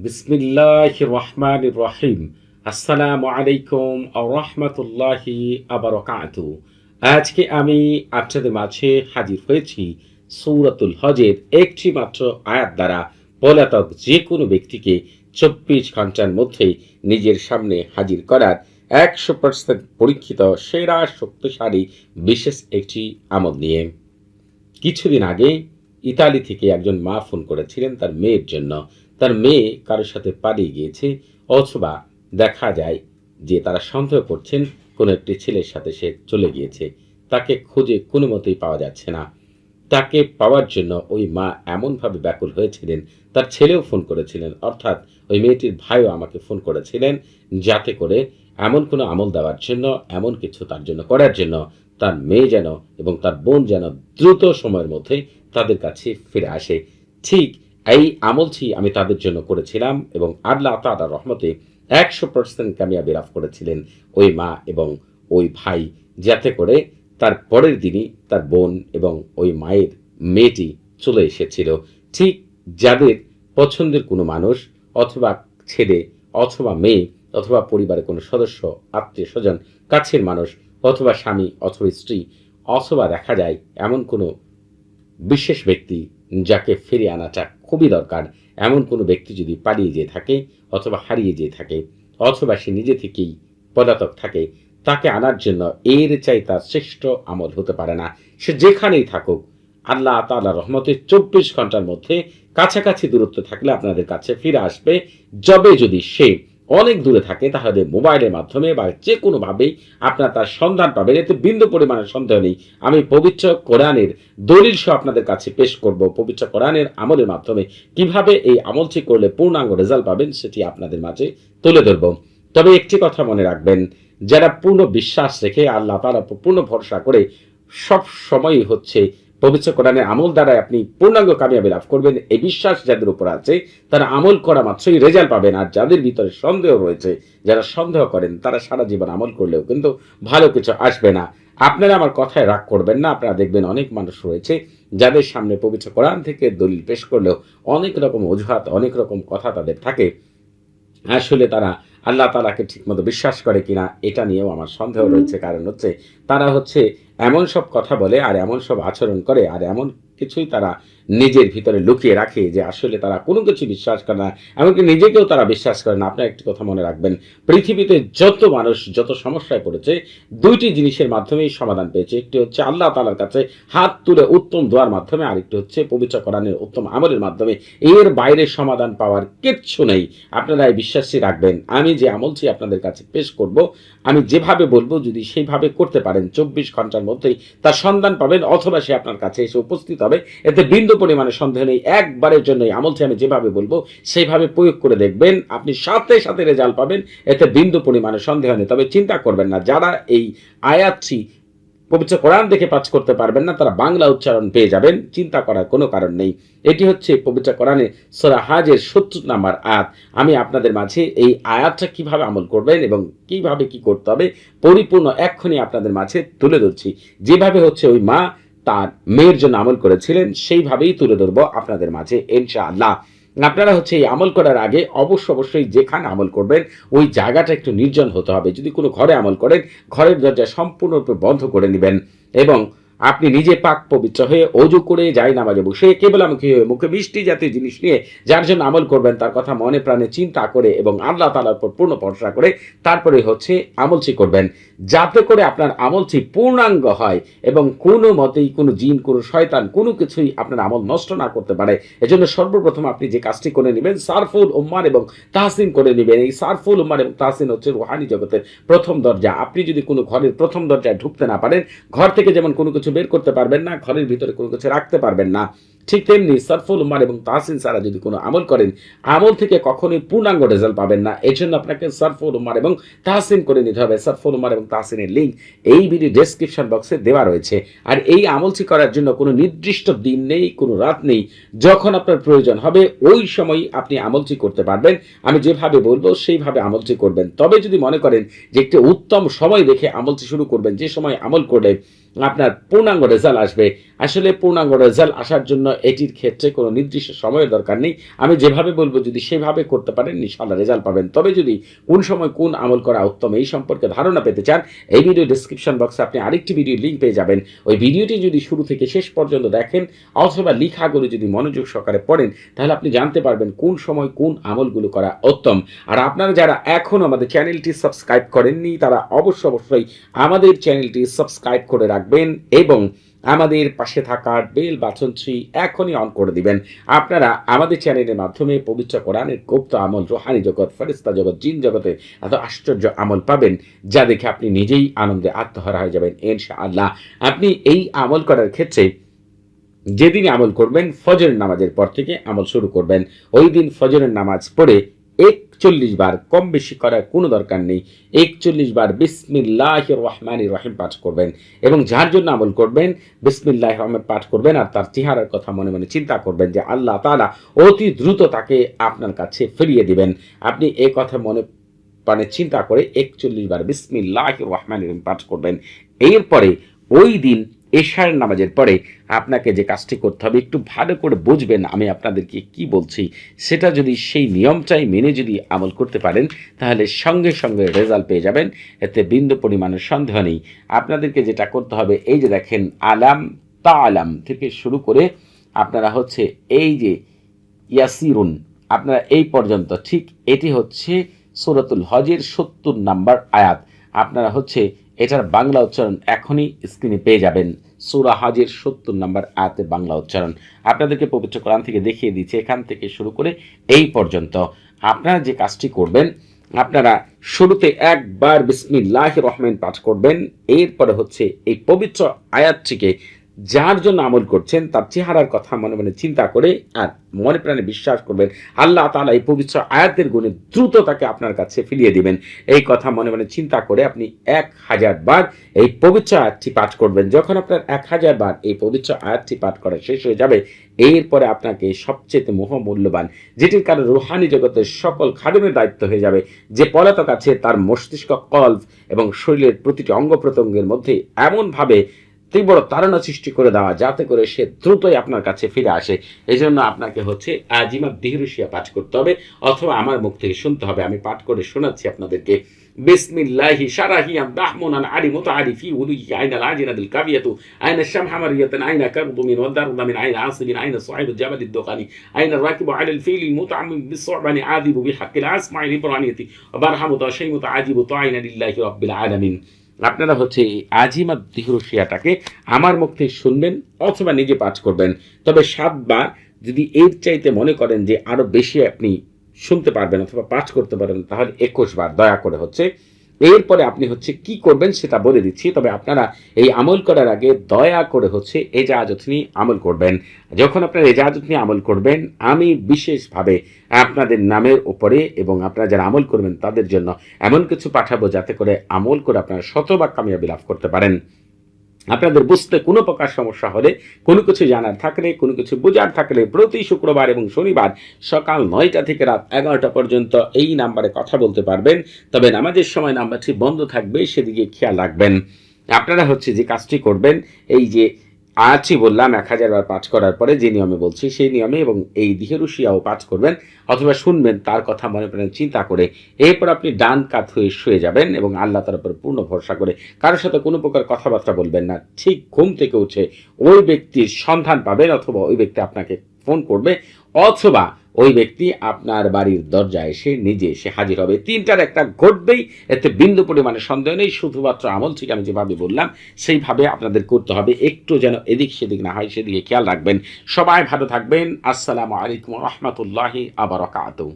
বিসমিল্লাহির রহমানির রহিম। আসসালামু আলাইকুম ওয়া রাহমাতুল্লাহি ওয়া বারাকাতুহু। আজকে আমি আপনাদের মাঝে হাজির হয়েছি সূরাতুল হজের একটি মাত্র আয়াত দ্বারা পলাতক যে কোনো ব্যক্তিকে ২৪ ঘন্টার মধ্যে নিজের সামনে হাজির করার ১০০% পরীক্ষিত সেরা শক্তিশালী বিশেষ একটি আমল নিয়ে। কিছুদিন আগে ইতালি থেকে একজন মা ফোন করেছিলেন তার মেয়ের জন্য। তার মেয়ে কারোর সাথে পালিয়ে গিয়েছে, অথবা দেখা যায় যে তারা সন্দেহ করছেন কোনো একটি ছেলের সাথে সে চলে গিয়েছে। তাকে খুঁজে কোনো মতেই পাওয়া যাচ্ছে না। তাকে পাওয়ার জন্য ওই মা এমনভাবে ব্যাকুল হয়েছিলেন, তার ছেলেও ফোন করেছিলেন, অর্থাৎ ওই মেয়েটির ভাইও আমাকে ফোন করেছিলেন, যাতে করে এমন কোনো আমল দেওয়ার জন্য, এমন কিছু তার জন্য করার জন্য, তার মেয়ে যেন এবং তার বোন যেন দ্রুত সময়ের মধ্যে তাদের কাছে ফিরে আসে। ঠিক এই আমলটি আমি তাদের জন্য করেছিলাম এবং আল্লাহ তাআলার রহমতে ১০০% কামিয়াবি লাভ করেছিলেন ওই মা এবং ওই ভাই, যাতে করে তার পরের দিনই তার বোন এবং ওই মায়ের মেয়েটি চলে এসেছিল। ঠিক যাদের পছন্দের কোনো মানুষ, অথবা ছেলে, অথবা মেয়ে, অথবা পরিবারের কোনো সদস্য, আত্মীয় স্বজন, কাছের মানুষ, অথবা স্বামী অথবা স্ত্রী, অথবা দেখা যায় এমন কোনো বিশেষ ব্যক্তি যাকে ফিরিয়ে আনাটা খুবই দরকার, এমন কোনো ব্যক্তি যদি পালিয়ে যেয়ে থাকে, অথবা হারিয়ে যেয়ে থাকে, অথবা সে নিজে থেকেই পলাতক থাকে, তাকে আনার জন্য এর চাই তার শ্রেষ্ঠ আমল হতে পারে না। সে যেখানেই থাকুক, আল্লাহ তাআলার রহমতে ২৪ ঘন্টার মধ্যে কাছাকাছি দূরত্ব থাকলে আপনাদের কাছে ফিরে আসবে। যদি সে অনেক দূরে থাকে, তাহলে মোবাইলের মাধ্যমে বা যে কোনোভাবেই আপনার তার সন্ধান পাবেন, এতে বিন্দু পরিমাণের সন্দেহ নেই। আমি পবিত্র কোরআনের দলিল সহ আপনাদের কাছে পেশ করব। পবিত্র কোরআনের আমলের মাধ্যমে কিভাবে এই আমলটি করলে পূর্ণাঙ্গ রেজাল্ট পাবেন সেটি আপনাদের মাঝে তুলে ধরব। তবে একটি কথা মনে রাখবেন, যারা পূর্ণ বিশ্বাস রেখে আল্লাহ তাআলার উপর পূর্ণ ভরসা করে সব সময়ই হচ্ছে পবিত্র কোরআনের আমল দ্বারা আপনি পূর্ণাঙ্গ কামিয়াবি লাভ করবেন, এই বিশ্বাস যাদের উপর আছে তারা আমল করা মাত্রই রেজাল্ট পাবেন। আর যাদের ভিতরে সন্দেহ রয়েছে, যারা সন্দেহ করেন, তারা সারা জীবন আমল করলেও কিন্তু ভালো কিছু আসবে না। আপনারা আমার কথায় রাগ করবেন না। আপনারা দেখবেন অনেক মানুষ রয়েছে যাদের সামনে পবিত্র কোরআন থেকে দলিল পেশ করলেও অনেক রকম অজুহাত, অনেক রকম কথা তাদের থাকে। আসলে তারা আল্লাহ তাআলাকে ঠিকমতো বিশ্বাস করে কিনা এটা নিয়েও আমার সন্দেহ রয়েছে। কারণ হচ্ছে তারা এমন সব কথা বলে, আর এমন সব আচরণ করে, আর এমন কিছুই তারা নিজের ভিতরে লুকিয়ে রাখে যে আসলে তারা কোনো কিছু বিশ্বাস করে না, এমনকি নিজেকেও তারা বিশ্বাস করে না। আপনার একটি কথা মনে রাখবেন, পৃথিবীতে যত মানুষ যত সমস্যায় পড়েছে, দুইটি জিনিসের মাধ্যমেই সমাধান পেয়েছে। একটি হচ্ছে আল্লাহ তাআলার কাছে হাত তুলে উত্তম দোয়ার মাধ্যমে, আরেকটি হচ্ছে পবিত্র কোরআনের উত্তম আমলের মাধ্যমে। এর বাইরে সমাধান পাওয়ার কিচ্ছু নেই। আপনারা এই বিশ্বাসই রাখবেন, আমি যে আমলটি আপনাদের কাছে পেশ করব, আমি যেভাবে বলবো যদি সেইভাবে করতে পারেন, ২৪ ঘন্টার মধ্যেই তার সন্ধান পাবেন, অথবা সে আপনার কাছে এসে উপস্থিত হবে, এতে বিন্দু পরিমাণে সন্দেহ নেই। একবারের জন্য এই আমলটি আমি যেভাবে বলবো সেইভাবে প্রয়োগ করে দেখবেন, আপনি সাথে সাথে রেজাল্ট পাবেন, এতে বিন্দু পরিমাণে সন্দেহ নেই। তবে চিন্তা করবেন না, যারা এই আয়াতটি পবিত্র কোরআন দেখে পাঠ করতে পারবেন না, তারা বাংলা উচ্চারণ পেয়ে যাবেন, চিন্তা করার কোনো কারণ নেই। এটি হচ্ছে পবিত্র কোরআনে সূরা হাজের ৭০ নম্বর আয়াত। আমি আপনাদের মাঝে এই আয়াতটা কিভাবে আমল করবেন এবং কিভাবে কি করতে হবে পরিপূর্ণ এক্ষুনি আপনাদের মাঝে তুলে ধরছি। যেভাবে ওই মা তার মেয়ের জন্য আমল করেছিলেন, সেইভাবেই তুলে ধরবো আপনাদের মাঝে ইনশাআল্লাহ। আপনারা এই আমল করার আগে অবশ্যই যেখানে আমল করবেন ওই জায়গাটা একটু নির্জন হতে হবে। যদি কোনো ঘরে আমল করেন, ঘরের দরজা সম্পূর্ণরূপে বন্ধ করে নেবেন এবং আপনি নিজে পাক পবিত্র হয়ে অজু করে জায়নামাজে বসে কেবলামুখী হয়ে মুখে মিষ্টি জাতীয় জিনিস নিয়ে যার জন্য আমল করবেন তার কথা মনে প্রাণে চিন্তা করে এবং আল্লাহ তাআলার উপর পূর্ণ ভরসা করে তারপরে আমলটি করবেন, যাতে করে আপনার আমলটি পূর্ণাঙ্গ হয় এবং কোনো মতেই কোনো জিন, কোনো শয়তান, কোনো কিছুই আপনার আমল নষ্ট না করতে পারে। এজন্য সর্বপ্রথম আপনি যে কাজটি করে নেবেন, সারফুল উম্মার এবং তাহসিন করে নেবেন। এই সারফুল উম্মার এবং তাহসিন হচ্ছে রুহানি জগতের প্রথম দরজা। আপনি যদি কোনো ঘরের প্রথম দরজায় ঢুকতে না পারেন, ঘর থেকে যেমন কোনো কিছু বের করতে পারবেন না, ঘরের ভিতরে কোনো কিছু রাখতে পারবেন না, ঠিক তেমনি সারফুল উম্মার এবং তাহসিন ছাড়া যদি কোনো আমল করেন, আমল থেকে কখনোই পূর্ণাঙ্গ রেজাল্ট পাবেন না। এই জন্য আপনাকে সারফুল উম্মার এবং তাহসিন করে নিতে হবে। সারফুল উম্মার এবং তাহসিনের লিঙ্ক এই ভিডিও ডেসক্রিপশন বক্সে দেওয়া রয়েছে। আর এই আমলটি করার জন্য কোনো নির্দিষ্ট দিন নেই, কোনো রাত নেই, যখন আপনার প্রয়োজন হবে ওই সময় আপনি আমলটি করতে পারবেন। আমি যেভাবে বলবো সেইভাবে আমলটি করবেন। তবে যদি মনে করেন যে একটি উত্তম সময় দেখে আমলটি শুরু করবেন, যে সময় আমল করলে আপনার পূর্ণাঙ্গ রেজাল্ট আসবে। আসলে পূর্ণাঙ্গ রেজাল্ট আসার জন্য এটির ক্ষেত্রে কোনো নির্দিষ্ট সময়ের দরকার নেই। আমি যেভাবে বলব যদি সেভাবে করতে পারেন ইনশাআল্লাহ রেজাল্ট পাবেন। তবে যদি কোন সময় কোন আমল করা উত্তম এই সম্পর্কে ধারণা পেতে চান, এই ভিডিও ডেসক্রিপশন বক্সে আপনি আরেকটি ভিডিওর লিঙ্ক পেয়ে যাবেন। ওই ভিডিওটি যদি শুরু থেকে শেষ পর্যন্ত দেখেন অথবা লেখাগুলো যদি মনোযোগ সহকারে পড়েন, তাহলে আপনি জানতে পারবেন কোন সময় কোন আমলগুলো করা উত্তম। আর আপনারা যারা এখনও আমাদের চ্যানেলটি সাবস্ক্রাইব করেননি তারা অবশ্যই আমাদের চ্যানেলটি সাবস্ক্রাইব করে রাখবেন এবং আমাদের পাশে থাকা বেল বাটনটি এখনই অন করে দিবেন। আপনারা আমাদের চ্যানেলের মাধ্যমে পবিত্র কোরআনের গুপ্ত আমল, রুহানি জগৎ, ফেরেশতা জগৎ, জিন জগতের এত আশ্চর্য আমল পাবেন যা দেখে আপনি নিজেই আনন্দে আত্মহারা হয়ে যাবেন ইনশাআল্লাহ। আপনি এই আমল করার ক্ষেত্রে যেদিন আমল করবেন ফজরের নামাজের পর থেকে আমল শুরু করবেন। ওই দিন ফজরের নামাজ পড়ে 41 বার, কম বেশি করার কোনো দরকার নেই, 41 বার বিসমিল্লাহির রহমানির রহিম পাঠ করবেন এবং যার জন্য আমল করবেন বিসমিল্লাহির রহমান পাঠ করবেন আর তার চেহারার কথা মনে মনে চিন্তা করবেন যে আল্লাহ তাআলা অতি দ্রুত তাকে আপনার কাছে ফিরিয়ে দিবেন। আপনি এই কথা মনে প্রাণে চিন্তা করে 41 বার বিসমিল্লাহির রহমানির রহিম পাঠ করবেন। এরপরে ওই দিন এশার নামাজের পরে আপনাকে যে কাজটি করতে হবে একটু ভালো করে বুঝবেন আমি আপনাদেরকে কি বলছি, সেটা যদি সেই নিয়মটাই মেনে যদি আমল করতে পারেন তাহলে সঙ্গে সঙ্গে রেজাল্ট পেয়ে যাবেন, এতে বিন্দু পরিমাণের সন্দেহ নেই। আপনাদেরকে যেটা করতে হবে এই যে দেখেন আলাম তা আলাম থেকে শুরু করে আপনারা হচ্ছে এই যে ইয়াসিরুন আপনারা এই পর্যন্ত, ঠিক এটি হচ্ছে সূরাতুল হজের 70 নম্বর আয়াত। আপনারা হচ্ছে এটার বাংলা উচ্চারণ এখনই স্ক্রিনে পেয়ে যাবেন। সূরা হজের 70 নম্বর আয়াতের বাংলা উচ্চারণ আপনাদেরকে পবিত্র কোরআন থেকে দেখিয়ে দিচ্ছি, এখান থেকে শুরু করে এই পর্যন্ত। আপনারা যে কাজটি করবেন আপনারা শুরুতে একবার বিসমিল্লাহির রহমান পাঠ করবেন, এরপরে হচ্ছে এই পবিত্র আয়াতটিকে যার জন্য আমল করছেন তার চেহারার কথা মনে মনে চিন্তা করে আর মনে প্রাণে বিশ্বাস করবেন আল্লাহ তাআলা এই পবিত্র আয়াতের গুণে দ্রুত তাকে আপনার কাছে ফিরিয়ে দিবেন। এই কথা মনে মনে চিন্তা করে আপনি 1000 বার এই পবিত্র আয়াতটি পাঠ করবেন। যখন আপনার 1000 বার এই পবিত্র আয়াতটি পাঠ করা শেষ হয়ে যাবে এরপরে আপনাকে সবচেয়ে মূল্যবান যেটির কারণে রুহানি জগতের সকল খাদেমের দায়িত্ব হয়ে যাবে, যে পলাতক আছে তার মস্তিষ্ক, কল্প এবং শরীরের প্রতিটি অঙ্গ প্রত্যঙ্গের মধ্যে এমনভাবে তীব্র তাড়না সৃষ্টি করে দেওয়া যাতে করে সে দ্রুতই আপনার কাছে ফিরে আসে। এই জন্য আপনাকে হচ্ছে আজিমাত দিহরুশিয়া পাঠ করতে হবে অথবা আমার মুখ থেকে শুনতে হবে। আমি পাঠ করে শোনাচ্ছি আপনাদেরকে। বিসমিল্লাহি শারাহিয়াম দাহমুনান আলি মুতাআরিফি উলুই আইনাল আজিনাতুল কাবিয়াতু আইনা শামহামারিয়াতান আইনা কারদুমিন ওয়াদারদামিন আইনা আসিবিন আইনা সুআইদু জাবালিদ দুকানি আইনা রাকিবু আলাল ফিলি মুতাআম্মিম বিসুবানি আদিবু বিহাক্কিল আসমাইল ইবরানিয়াতি ওয়া বারহামু তাশাইমু তাআজিবু তাআইনা লিল্লাহি রাব্বিল আলামিন। আপনারা হচ্ছে এই আজিমাত দিহরুশিয়াটাকে আমার মুখ থেকে শুনবেন অথবা নিজে পাঠ করবেন। তবে 7 বার, যদি এর চাইতে মনে করেন যে আরো বেশি আপনি শুনতে পারবেন অথবা পাঠ করতে পারবেন তাহলে 21 বার দয়া করে হচ্ছে। এরপরে আপনি হচ্ছে কি করবেন সেটা বলে দিচ্ছি, তবে আপনারা এই আমল করার আগে দয়া করে হচ্ছে এজাজত নিয়ে আমল করবেন। যখন আপনারা এজাজত নিয়ে আমল করবেন আমি বিশেষভাবে আপনাদের নামের উপরে এবং আপনারা যারা আমল করবেন তাদের জন্য এমন কিছু পাঠাবো যাতে করে আমল করে আপনারা শতভাগ কামিয়াবি লাভ করতে পারেন। আপনাদের বুঝতে কোনো প্রকার সমস্যা হলে, কোনো কিছু জানার থাকলে, কোনো কিছু বোঝার থাকলে প্রতি শুক্রবার এবং শনিবার সকাল 9টা থেকে রাত 11টা পর্যন্ত এই নাম্বারে কথা বলতে পারবেন। তবে নামাজের সময় নাম্বারটি বন্ধ থাকবে, সেদিকে খেয়াল রাখবেন। আপনারা হচ্ছে যে কাজটি করবেন এই যে আজই বললাম 1000 বার পাঠ করার পরে যে নিয়মে বলছি সেই নিয়মে এবং এই দিহরুশিয়াও পাঠ করবেন অথবা শুনবেন তার কথা মনে প্রাণে চিন্তা করে। এরপর আপনি ডান কাত হয়ে শুয়ে যাবেন এবং আল্লাহ তাআলার উপর পূর্ণ ভরসা করে কারোর সাথে কোনো প্রকার কথাবার্তা বলবেন না। ঠিক ঘুম থেকে উঠে ওই ব্যক্তির সন্ধান পাবেন অথবা ওই ব্যক্তি আপনাকে ফোন করবে অথবা ওই ব্যক্তি আপনার বাড়ির দরজায় এসে নিজে এসে হাজির হবে। 3টার একটা ঘটবেই, এতে বিন্দু পরিমাণে সন্দেহ নেই। শুধুমাত্র আমল ঠিক আমি যেভাবে বললাম সেইভাবে আপনাদের করতে হবে, একটু যেন এদিক সেদিক না হয় সেদিকে খেয়াল রাখবেন। সবাই ভালো থাকবেন। আসসালামু আলাইকুম ওয়া রাহমাতুল্লাহি ওয়া বারাকাতুহু।